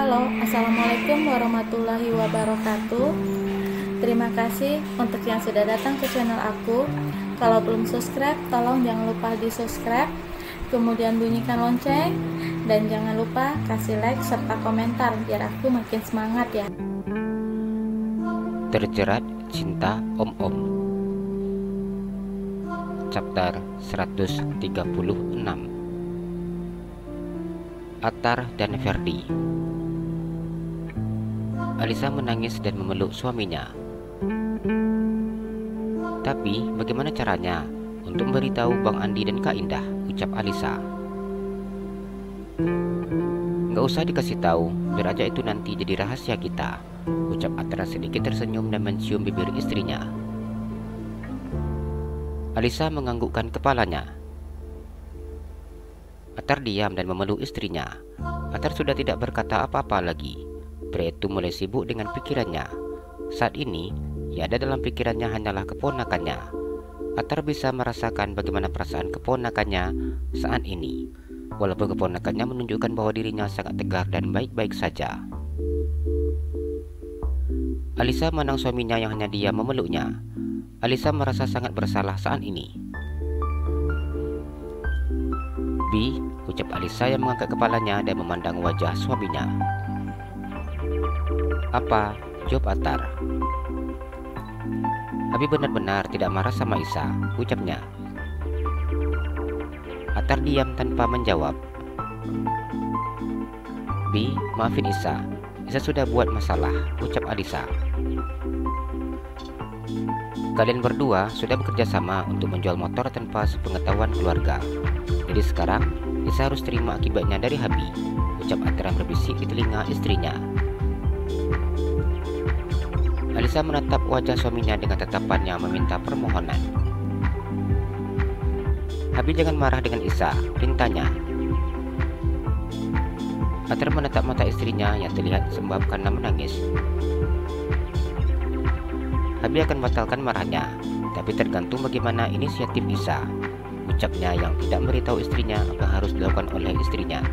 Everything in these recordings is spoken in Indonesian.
Halo, Assalamualaikum warahmatullahi wabarakatuh. Terima kasih untuk yang sudah datang ke channel aku. Kalau belum subscribe, tolong jangan lupa di subscribe, kemudian bunyikan lonceng, dan jangan lupa kasih like serta komentar biar aku makin semangat ya. Terjerat Cinta Om-Om, Chapter 136. Attar dan Ferdi. Alisa menangis dan memeluk suaminya. Tapi bagaimana caranya untuk memberitahu Bang Andi dan Kak Indah, ucap Alisa. Gak usah dikasih tahu, biar aja itu nanti jadi rahasia kita, ucap Attar sedikit tersenyum dan mencium bibir istrinya. Alisa menganggukkan kepalanya. Attar diam dan memeluk istrinya. Attar sudah tidak berkata apa-apa lagi. Pria itu mulai sibuk dengan pikirannya. Saat ini, yang ada dalam pikirannya hanyalah keponakannya. Attar bisa merasakan bagaimana perasaan keponakannya saat ini, walaupun keponakannya menunjukkan bahwa dirinya sangat tegar dan baik-baik saja. Alisa menang suaminya yang hanya dia memeluknya. Alisa merasa sangat bersalah saat ini. Bi, ucap Alisa yang mengangkat kepalanya dan memandang wajah suaminya. Apa? Jawab Attar. Abi benar-benar tidak marah sama Isa, ucapnya. Attar diam tanpa menjawab. Bi, maafin Isa. Isa sudah buat masalah, ucap Alisa. Kalian berdua sudah bekerja sama untuk menjual motor tanpa sepengetahuan keluarga. Jadi sekarang Isa harus terima akibatnya dari Habi, ucap Attar berbisik di telinga istrinya. Alisa menatap wajah suaminya dengan tatapannya meminta permohonan. Habi jangan marah dengan Isa, perintahnya. Attar menatap mata istrinya yang terlihat sembab karena menangis. Habi akan batalkan marahnya, tapi tergantung bagaimana inisiatif Isa, ucapnya yang tidak memberitahu istrinya apa yang harus dilakukan oleh istrinya.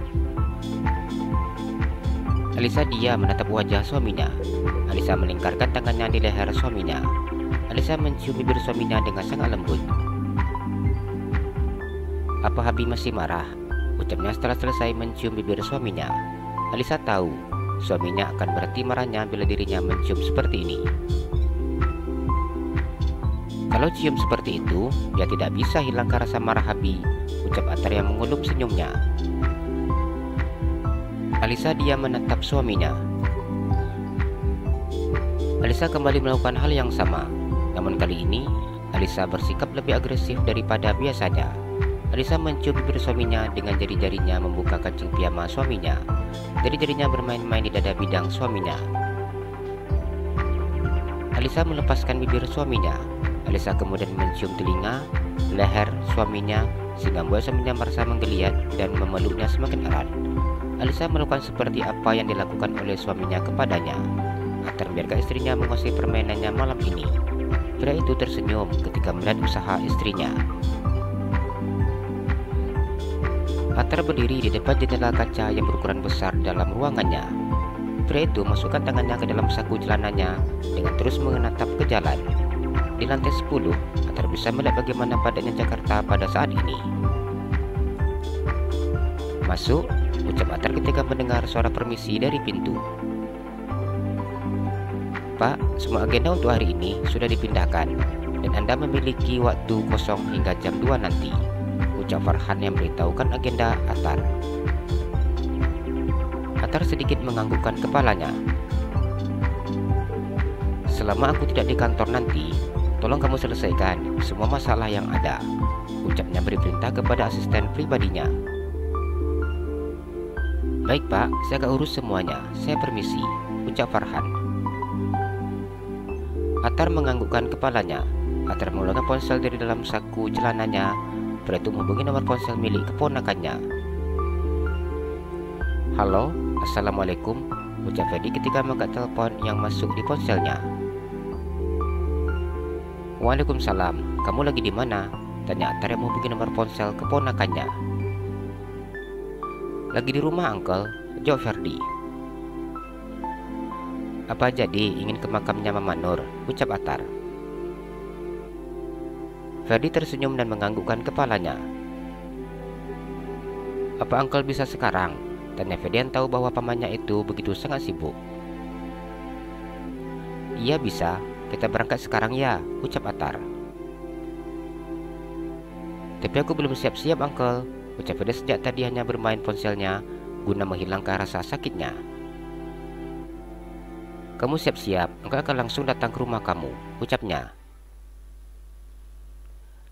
Alisa diam menatap wajah suaminya. Alisa melingkarkan tangannya di leher suaminya. Alisa mencium bibir suaminya dengan sangat lembut. Apa Habi masih marah? Ucapnya setelah selesai mencium bibir suaminya. Alisa tahu suaminya akan berhenti marahnya bila dirinya mencium seperti ini. Kalau cium seperti itu, dia tidak bisa hilangkan rasa marah Habi, ucap Attar yang mengulum senyumnya. Alisa diam menatap suaminya. Alisa kembali melakukan hal yang sama, namun kali ini Alisa bersikap lebih agresif daripada biasanya. Alisa mencium bibir suaminya dengan jari-jarinya membuka kancing piyama suaminya. Jari-jarinya bermain-main di dada bidang suaminya. Alisa melepaskan bibir suaminya. Alisa kemudian mencium telinga, leher suaminya sehingga membuat suaminya merasa menggeliat dan memeluknya semakin erat. Alisa melakukan seperti apa yang dilakukan oleh suaminya kepadanya. Attar membiarkan istrinya menguasai permainannya malam ini. Pria itu tersenyum ketika melihat usaha istrinya. Attar berdiri di depan jendela kaca yang berukuran besar dalam ruangannya. Pria itu masukkan tangannya ke dalam saku celananya dengan terus menatap ke jalan. Di lantai 10, Attar bisa melihat bagaimana padatnya Jakarta pada saat ini. Masuk, ucap Attar ketika mendengar suara permisi dari pintu. Pak, semua agenda untuk hari ini sudah dipindahkan dan Anda memiliki waktu kosong hingga jam 2 nanti, ucap Farhan yang memberitahukan agenda Attar. Attar sedikit menganggukkan kepalanya. Selama aku tidak di kantor nanti, tolong kamu selesaikan semua masalah yang ada, ucapnya beri perintah kepada asisten pribadinya. Baik Pak, saya akan urus semuanya, saya permisi, ucap Farhan. Attar menganggukkan kepalanya. Attar mengeluarkan ponsel dari dalam saku celananya. Pria itu menghubungi nomor ponsel milik keponakannya. Halo, Assalamualaikum, ucap Ferdi ketika mengangkat telepon yang masuk di ponselnya. Waalaikumsalam, kamu lagi di mana? Tanya Attar yang menghubungi nomor ponsel keponakannya. Lagi di rumah, Uncle, jawab Ferdi. Apa jadi ingin ke makamnya Mama Nur? Ucap Atar. Ferdi tersenyum dan menganggukkan kepalanya. Apa Uncle bisa sekarang? Tanya Ferdian tahu bahwa pamannya itu begitu sangat sibuk. Iya bisa, kita berangkat sekarang ya, ucap Atar. Tapi aku belum siap-siap Uncle, ucap Ferdi sejak tadi hanya bermain ponselnya guna menghilangkan rasa sakitnya. Kamu siap-siap, engkau akan langsung datang ke rumah kamu, ucapnya.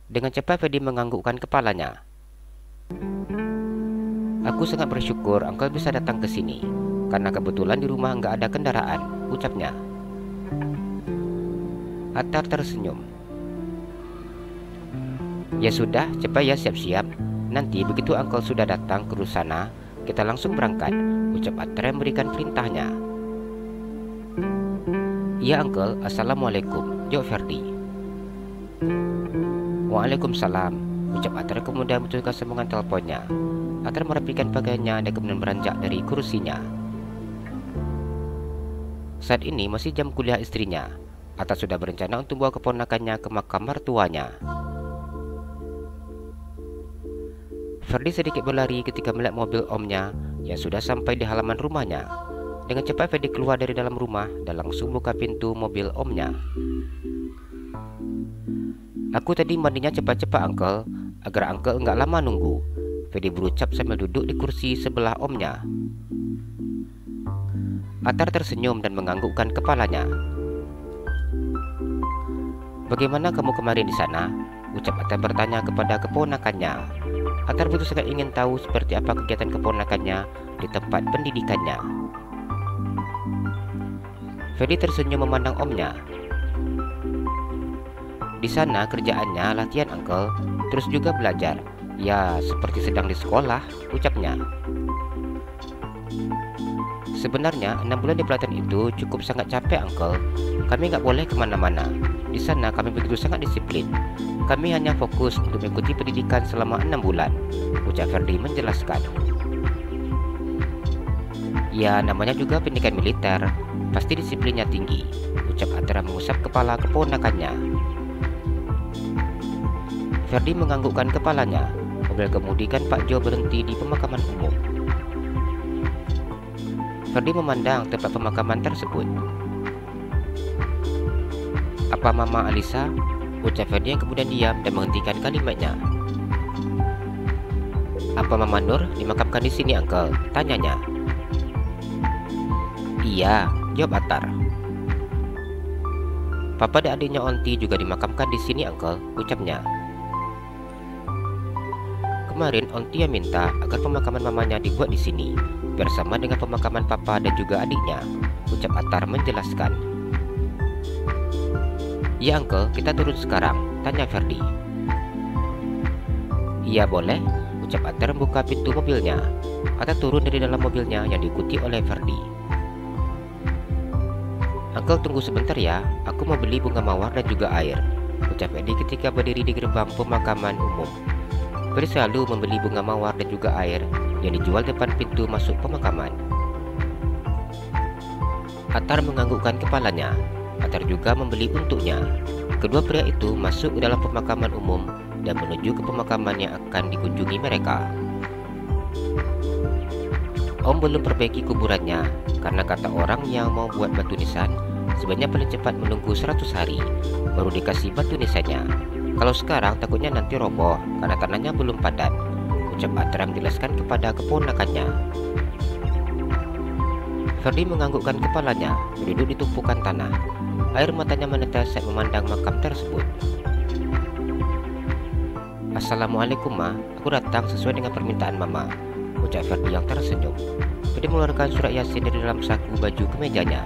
Dengan cepat Ferdi menganggukkan kepalanya. Aku sangat bersyukur engkau bisa datang ke sini, karena kebetulan di rumah enggak ada kendaraan, ucapnya. Atar tersenyum. Ya sudah, cepat ya siap-siap. Nanti begitu engkau sudah datang ke sana, kita langsung berangkat, ucap Atar yang memberikan perintahnya. Iya Uncle, Assalamualaikum, jawab Ferdi. Waalaikumsalam, ucap Atar kemudian mencuri sambungan teleponnya. Atar merapikan pakaiannya dan kemudian beranjak dari kursinya. Saat ini masih jam kuliah istrinya. Atar sudah berencana untuk bawa keponakannya ke makam mertuanya. Ferdi sedikit berlari ketika melihat mobil omnya yang sudah sampai di halaman rumahnya. Dengan cepat Ferdi keluar dari dalam rumah dan langsung buka pintu mobil omnya. Aku tadi mandinya cepat-cepat Uncle, agar Uncle enggak lama nunggu, Ferdi berucap sambil duduk di kursi sebelah omnya. Atar tersenyum dan menganggukkan kepalanya. Bagaimana kamu kemarin di sana? Ucap Atar bertanya kepada keponakannya. Atar begitu sangat ingin tahu seperti apa kegiatan keponakannya di tempat pendidikannya. Ferdi tersenyum memandang omnya. Di sana kerjaannya latihan Uncle, terus juga belajar. Ya, seperti sedang di sekolah, ucapnya. Sebenarnya 6 bulan di pelatihan itu cukup sangat capek Uncle. Kami nggak boleh kemana-mana. Di sana kami begitu sangat disiplin. Kami hanya fokus untuk mengikuti pendidikan selama 6 bulan, ucap Ferdi menjelaskan. Ya, namanya juga pendidikan militer, pasti disiplinnya tinggi, ucap Atar mengusap kepala keponakannya. Ferdi menganggukkan kepalanya. Mobil kemudikan Pak Jo berhenti di pemakaman umum. Ferdi memandang tempat pemakaman tersebut. Apa Mama Alisa? Ucap Ferdi yang kemudian diam dan menghentikan kalimatnya. Apa Mama Nur dimakamkan di sini Uncle? Tanyanya. Iya, jawab Atar. Papa dan adiknya Onti juga dimakamkan di sini Uncle, ucapnya. Kemarin Onti yang minta agar pemakaman mamanya dibuat di sini bersama dengan pemakaman papa dan juga adiknya, ucap Atar menjelaskan. Ya Uncle, kita turun sekarang, tanya Ferdi. Iya boleh, ucap Atar membuka pintu mobilnya. Atar turun dari dalam mobilnya yang diikuti oleh Ferdi. Uncle tunggu sebentar ya, aku mau beli bunga mawar dan juga air, ucap Ferdi ketika berdiri di gerbang pemakaman umum. Ferdi selalu membeli bunga mawar dan juga air yang dijual depan pintu masuk pemakaman. Atar menganggukkan kepalanya. Atar juga membeli untuknya. Kedua pria itu masuk ke dalam pemakaman umum dan menuju ke pemakaman yang akan dikunjungi mereka. Om belum perbaiki kuburannya karena kata orang yang mau buat batu nisan sebenarnya paling cepat menunggu 100 hari baru dikasih batu nisannya. Kalau sekarang takutnya nanti roboh karena tanahnya belum padat, ucap Atar menjelaskan kepada keponakannya. Ferdi menganggukkan kepalanya, duduk di tumpukan tanah. Air matanya menetes saat memandang makam tersebut. Assalamualaikum Ma, aku datang sesuai dengan permintaan Mama, ucap Ferdi yang tersenyum. Ferdi mengeluarkan surat Yasin dari dalam saku baju kemejanya.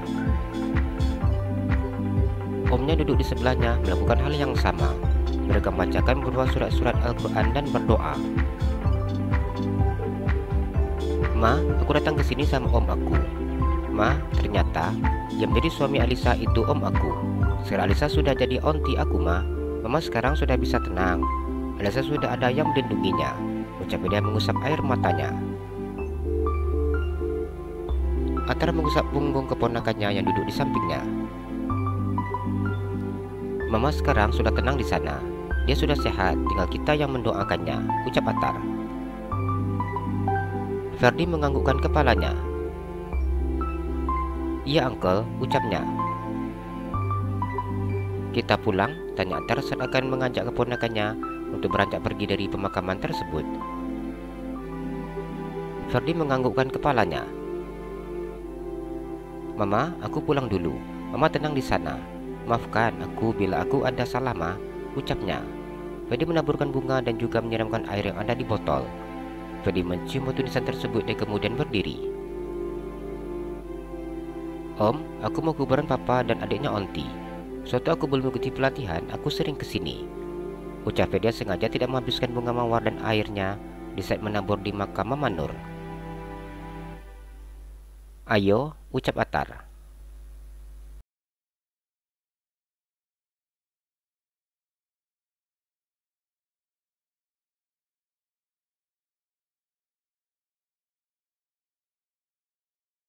Omnya duduk di sebelahnya melakukan hal yang sama. Mereka membacakan beberapa surat-surat Al-Quran dan berdoa. Ma, aku datang ke sini sama om aku. Ma, ternyata yang menjadi suami Alisa itu om aku. Sekarang Alisa sudah jadi onti aku Ma. Mama sekarang sudah bisa tenang. Alisa sudah ada yang melindunginya, ucap dia mengusap air matanya. Atar mengusap punggung keponakannya yang duduk di sampingnya. Mama sekarang sudah tenang di sana. Dia sudah sehat, tinggal kita yang mendoakannya, ucap Atar. Ferdi menganggukkan kepalanya. Iya, Uncle, ucapnya. Kita pulang, tanya Atar saat akan mengajak keponakannya untuk beranjak pergi dari pemakaman tersebut. Ferdi menganggukkan kepalanya. Mama, aku pulang dulu. Mama tenang di sana. Maafkan aku bila aku ada salah, Ma, ucapnya. Ferdi menaburkan bunga dan juga menyiramkan air yang ada di botol. Ferdi mencium batu nisan tersebut dan kemudian berdiri. Om, aku mau kuburan Papa dan adiknya Onti. Suatu aku belum mengikuti pelatihan, aku sering kesini, ucap Ferdi sengaja tidak menghabiskan bunga mawar dan airnya di saat menabur di makam Mama Nur. Ayo, ucap Atar.